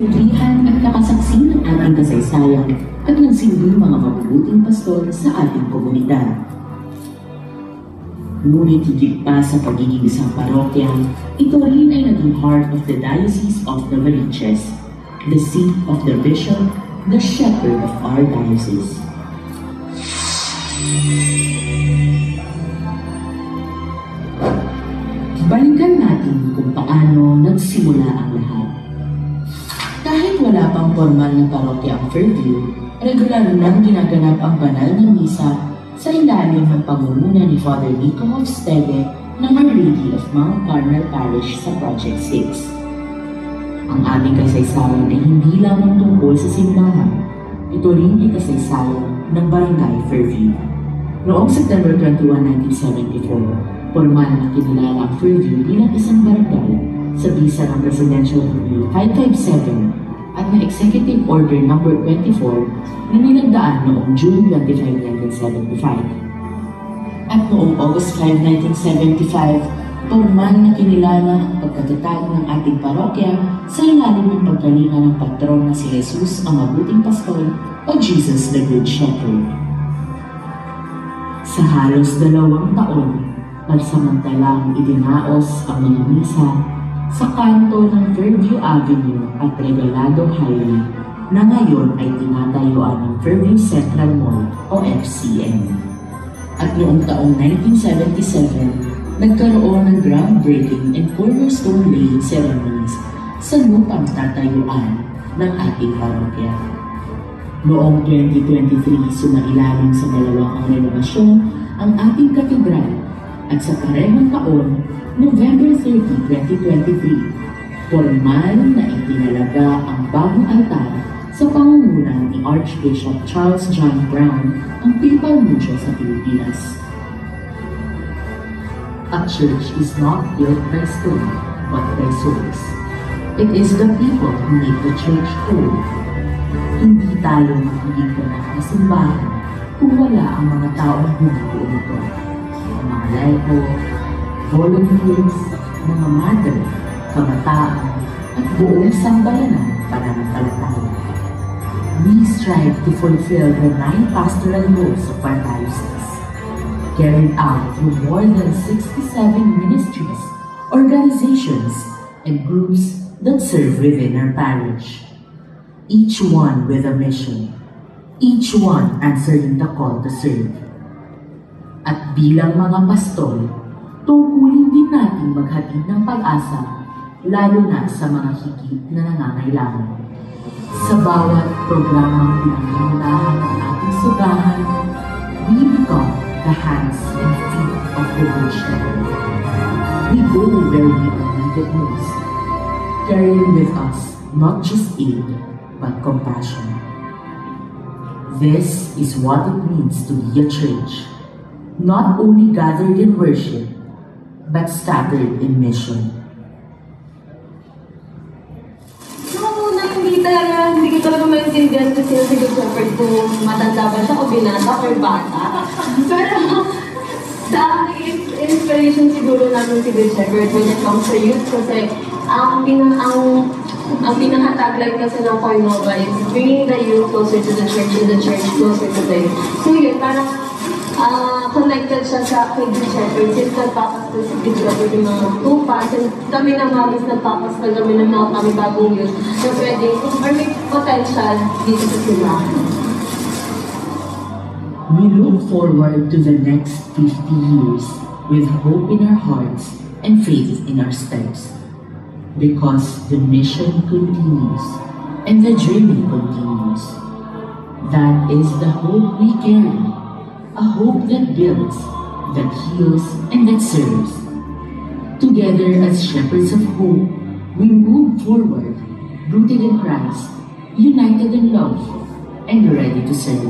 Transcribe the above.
Lihan at nakasaksi ng ating kasaysayan at nagsilbing mga mabubuting pastor sa ating komunidad. Ngunit higit pa sa pagiging isang parokya, ito rin ay naging heart of the Diocese of Novaliches, the seat of the bishop, the shepherd of our diocese. Balikan natin kung paano nagsimula ang lahat. Kahit wala pang formal na parokya ang Fairview, regular nang ginaganap ang banal na misa sa ilalim ng pangunguna ni Father Nico Hofstede ng Our Lady of Mount Carmel Parish sa Project 6. Ang aming kasaysayan ay hindi lamang tungkol sa simbahan, ito rin ay kasaysayan ng Barangay Fairview. Noong September 21, 1974, formal na kinilala ang Fairview bilang isang barangay sa bisa ng Presidential Decree 557 at ng Executive Order No. 24 na nilagdaan noong June 25, 1975. At noong August 5, 1975, formal na kinilala ang pagkatatag ng ating parokya sa ilalim ng pagkalinga ng patron na si Jesus ang Mabuting Pastor o Jesus the Good Shepherd. Sa halos 2 taon, pansamantalang idinaos ang mga misa sa kanto ng Fairview Avenue at Regalado Highway na ngayon ay tinatayuan ng Fairview Central Mall o FCM. At noong taong 1977, nagkaroon ng groundbreaking and cornerstone laying ceremonies sa lupang tatayuan ng ating parokya. Noong 2023, sumailalim sa dalawang renovasyon ang ating katedral at sa parehong taon, November 30, 2023, formal na itinalaga ang bagong altar sa pangunguna ni Archbishop Charles John Brown ang Papal Nuncio sa Pilipinas. A church is not built by stone, but by souls. It is the people who make the church whole. Hindi tayo magiging ganap na simbahan kung wala ang mga taong bumubuo nito. Ang mga laiko, volunteers, mga mother, kabataan, at buong sambayanan pananampalataya. We strive to fulfill the 9 pastoral goals of our diocese, carried out through more than 67 ministries, organizations, and groups that serve within our parish. Each one with a mission, each one answering the call to serve. At bilang mga pastor, tungkulin din natin maghatid ng pag-asa, lalo na sa mga higit na nangangailangan. Sa bawat programang pinangungunahan ng ating sugahan, we become the hands and feet of the Good Shepherd. We go where we are needed most, carrying with us not just aid, but compassion. This is what it means to be a church, not only gathered in worship, but scattered in mission. Hindi ko talaga maintindihan kasi si Good Shepherd kung matanda ba siya o binata or bata. Pero sa aking inspiration siguro namin si Good Shepherd when it comes to youth kasi ang pinaka-tagline kasi ng Koinova is bringing the youth closer to the church and the church closer to the youth. So yun, parang connected siya sa kay Good Shepherd since nagpapasal si Good Shepherd yung mga tupas and kami ng mamis nagpapasal kami ng mga kami bagong youth na pwede or may potential dito sa simbahan. We look forward to the next 50 years with hope in our hearts and faith in our steps because the mission continues and the journey continues. That is the hope we carry. A hope that builds, that heals, and that serves. Together as shepherds of hope, we move forward, rooted in Christ, united in love, and ready to serve.